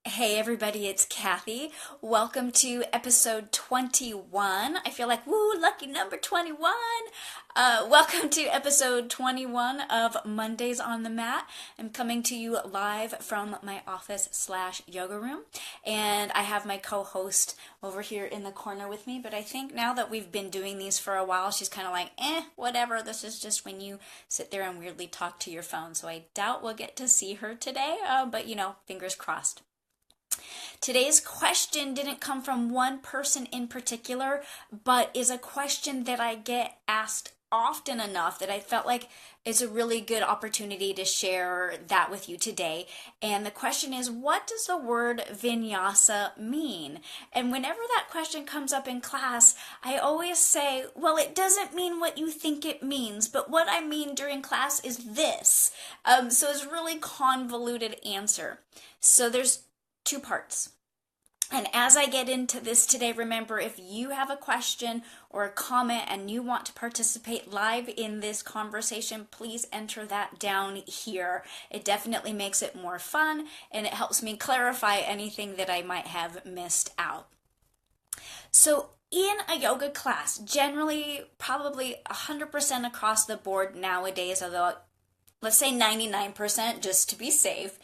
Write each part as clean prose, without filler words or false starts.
Hey everybody, it's Kathy. Welcome to episode 21. I feel like, woo, lucky number 21. Welcome to episode 21 of Mondays on the Mat. I'm coming to you live from my office/yoga room. And I have my co-host over here in the corner with me. But I think now that we've been doing these for a while, she's kind of like, whatever. This is just when you sit there and weirdly talk to your phone. So I doubt we'll get to see her today. But fingers crossed. Today's question didn't come from one person in particular, but is a question that I get asked often enough that I felt like it's a really good opportunity to share that with you today. And the question is, what does the word vinyasa mean? And whenever that question comes up in class, I always say, well, it doesn't mean what you think it means, but what I mean during class is this. So it's a really convoluted answer. So there's two parts. And as I get into this today, remember, if you have a question or a comment and you want to participate live in this conversation, please enter that down here. It definitely makes it more fun and it helps me clarify anything that I might have missed out. So in a yoga class, generally probably 100% across the board nowadays, although let's say 99% just to be safe,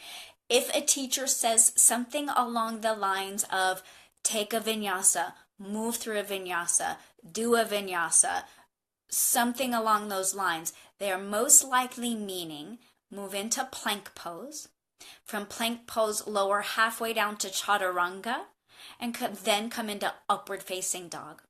if a teacher says something along the lines of take a vinyasa, move through a vinyasa, do a vinyasa, something along those lines, they are most likely meaning move into plank pose, from plank pose lower halfway down to chaturanga, and then come into upward facing dog.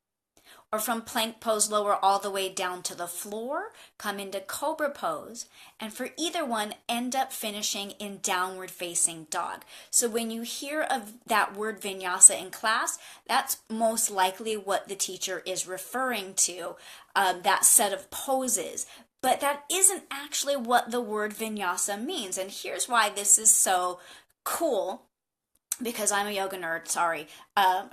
Or from plank pose lower all the way down to the floor, come into cobra pose, and for either one, end up finishing in downward facing dog. So when you hear of that word vinyasa in class, that's most likely what the teacher is referring to, that set of poses. But that isn't actually what the word vinyasa means, and here's why this is so cool. Because I'm a yoga nerd,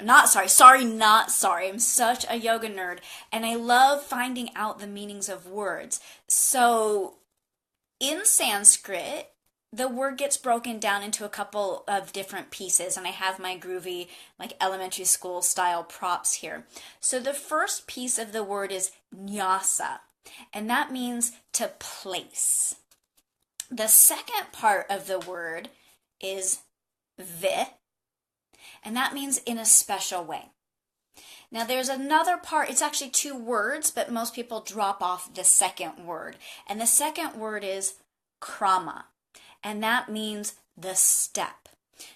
not sorry. I'm such a yoga nerd, and I love finding out the meanings of words. So in Sanskrit, the word gets broken down into a couple of different pieces, and I have my groovy, like elementary school style props here. So the first piece of the word is nyasa, and that means to place. The second part of the word is and that means in a special way. Now there's another part, it's actually two words, but most people drop off the second word. And the second word is krama, and that means the step.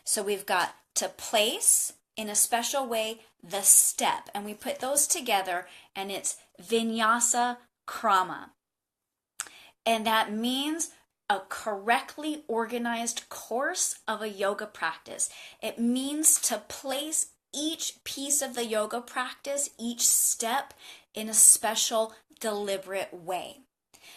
So we've got to place in a special way, the step, and we put those together and it's vinyasa krama. And that means a correctly organized course of a yoga practice. It means to place each piece of the yoga practice, each step, in a special, deliberate way.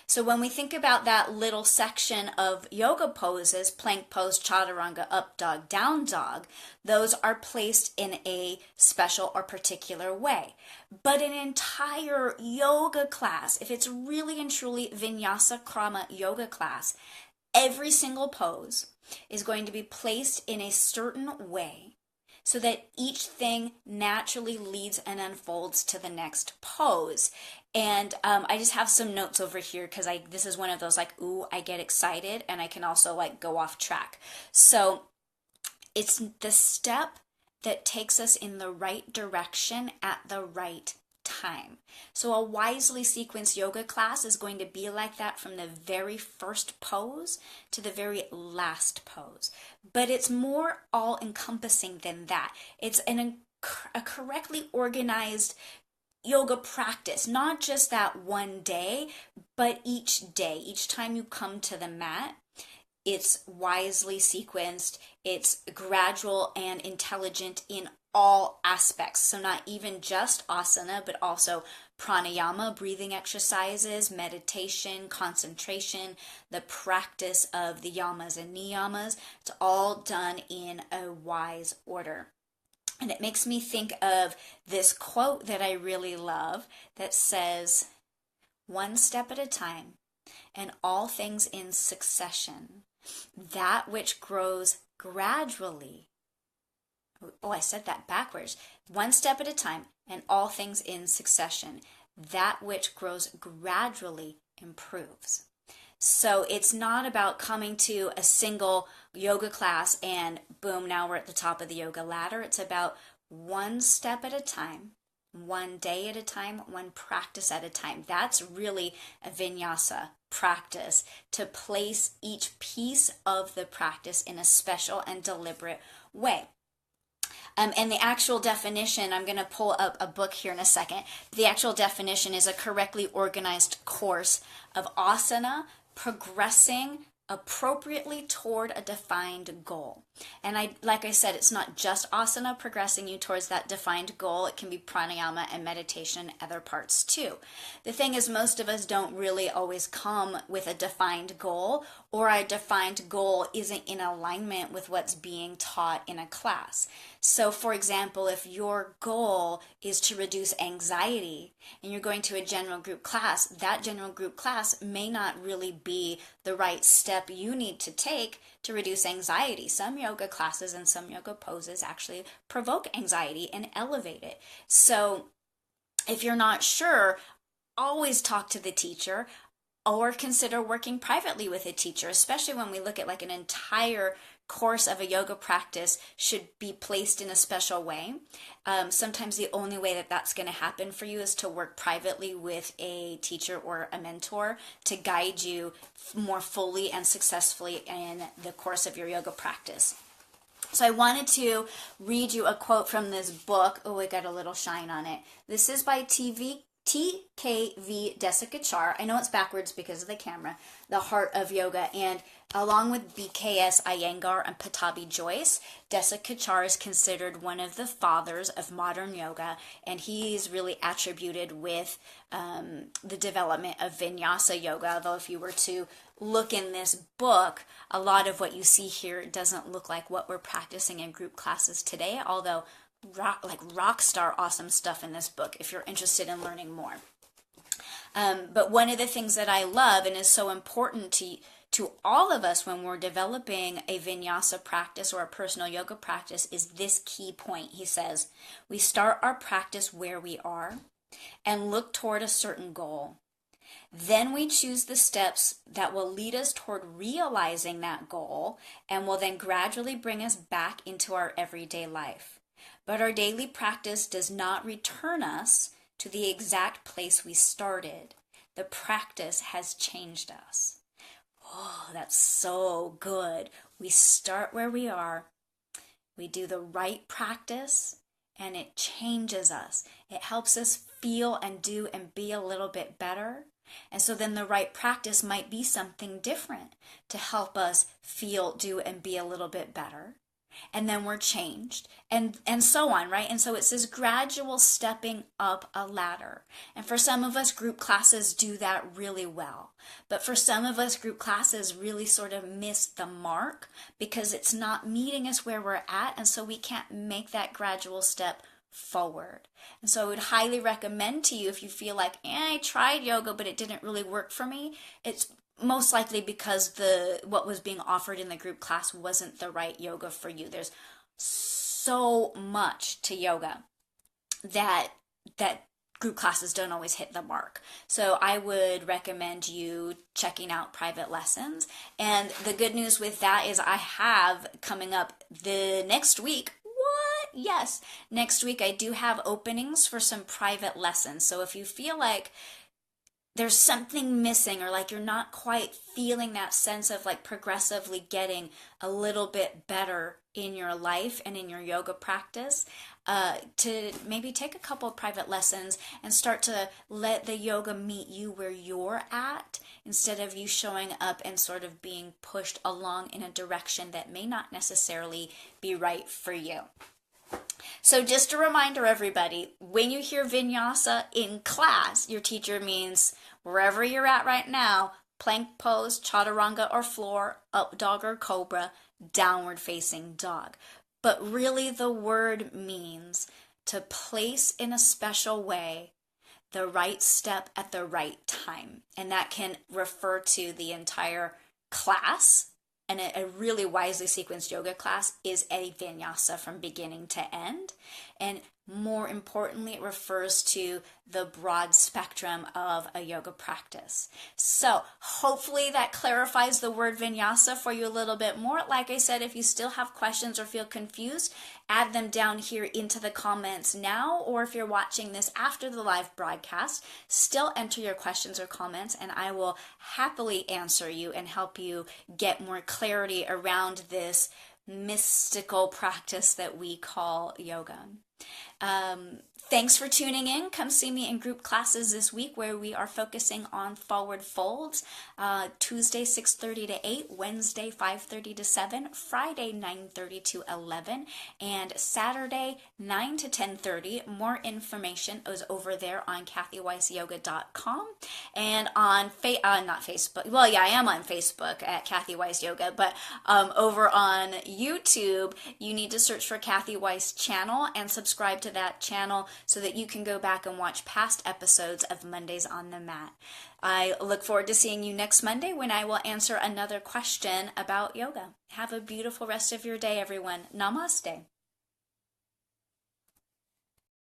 So when we think about that little section of yoga poses, plank pose, chaturanga, up dog, down dog, those are placed in a special or particular way. But an entire yoga class, if it's really and truly vinyasa krama yoga class, every single pose is going to be placed in a certain way so that each thing naturally leads and unfolds to the next pose. And I just have some notes over here because this is one of those like, ooh, I get excited, and I can also like go off track. So it's the step that takes us in the right direction at the right time. So a wisely sequenced yoga class is going to be like that from the very first pose to the very last pose. But it's more all-encompassing than that. It's a correctly organized yoga practice, not just that one day, but each day. Each time you come to the mat, it's wisely sequenced, it's gradual and intelligent in all aspects. So not even just asana, but also pranayama, breathing exercises, meditation, concentration, the practice of the yamas and niyamas. It's all done in a wise order. And it makes me think of this quote that I really love that says, "One step at a time, and all things in succession. That which grows gradually Oh, I said that backwards. One step at a time, and all things in succession. That which grows gradually improves. So it's not about coming to a single yoga class and boom, now we're at the top of the yoga ladder. It's about one step at a time, one day at a time, one practice at a time. That's really a vinyasa practice, to place each piece of the practice in a special and deliberate way. And the actual definition, I'm going to pull up a book here in a second. The actual definition is a correctly organized course of asana progressing appropriately toward a defined goal. And like I said, it's not just asana progressing you towards that defined goal. It can be pranayama and meditation, other parts too. The thing is, most of us don't really always come with a defined goal, or our defined goal isn't in alignment with what's being taught in a class. So for example, if your goal is to reduce anxiety and you're going to a general group class, that general group class may not really be the right step you need to take to reduce anxiety. Some yoga classes and some yoga poses actually provoke anxiety and elevate it. So if you're not sure, always talk to the teacher, or consider working privately with a teacher, especially when we look at like an entire course of a yoga practice should be placed in a special way. Sometimes the only way that that's going to happen for you is to work privately with a teacher or a mentor to guide you more fully and successfully in the course of your yoga practice. So I wanted to read you a quote from this book. Oh, it got a little shine on it. This is by TKV Desikachar. I know it's backwards because of the camera. The Heart of Yoga. And along with BKS Iyengar and Patabi Joyce, Desikachar is considered one of the fathers of modern yoga, and he's really attributed with the development of vinyasa yoga. Although if you were to look in this book, a lot of what you see here doesn't look like what we're practicing in group classes today, although rock star awesome stuff in this book if you're interested in learning more. But one of the things that I love and is so important to all of us when we're developing a vinyasa practice or a personal yoga practice is this key point. He says, we start our practice where we are and look toward a certain goal. Then we choose the steps that will lead us toward realizing that goal and will then gradually bring us back into our everyday life. But our daily practice does not return us to the exact place we started. The practice has changed us. Oh, that's so good. We start where we are. We do the right practice, and it changes us. It helps us feel and do and be a little bit better. And so then the right practice might be something different to help us feel, do, and be a little bit better. And then we're changed, and so on, right? And so it's this gradual stepping up a ladder. And for some of us, group classes do that really well. But for some of us, group classes really sort of miss the mark because it's not meeting us where we're at, and so we can't make that gradual step forward. And so I would highly recommend to you, if you feel like, I tried yoga, but it didn't really work for me, it's most likely because what was being offered in the group class wasn't the right yoga for you. There's so much to yoga that group classes don't always hit the mark. So I would recommend you checking out private lessons. And the good news with that is I have coming up the next week. Yes, next week I do have openings for some private lessons. So if you feel like there's something missing, or like you're not quite feeling that sense of like progressively getting a little bit better in your life and in your yoga practice, to maybe take a couple of private lessons and start to let the yoga meet you where you're at, instead of you showing up and sort of being pushed along in a direction that may not necessarily be right for you. So just a reminder, everybody, when you hear vinyasa in class, your teacher means wherever you're at right now, plank pose, chaturanga or floor, up dog or cobra, downward facing dog. But really the word means to place in a special way the right step at the right time. And that can refer to the entire class, and a really wisely sequenced yoga class is a vinyasa from beginning to end. And more importantly, it refers to the broad spectrum of a yoga practice. So hopefully that clarifies the word vinyasa for you a little bit more. Like I said, if you still have questions or feel confused, add them down here into the comments now, or if you're watching this after the live broadcast, still enter your questions or comments, and I will happily answer you and help you get more clarity around this mystical practice that we call yoga. Thanks for tuning in. Come see me in group classes this week where we are focusing on forward folds. Tuesday 6:30 to 8, Wednesday 5:30 to 7, Friday 9:30 to 11, and Saturday 9 to 10:30. More information is over there on KathyWeissYoga.com and on not Facebook. Well, yeah, I am on Facebook at Kathy Weiss Yoga, but over on YouTube, you need to search for Kathy Weiss channel and subscribe to that channel so that you can go back and watch past episodes of Mondays on the Mat. I look forward to seeing you next Monday when I will answer another question about yoga. Have a beautiful rest of your day, everyone. Namaste.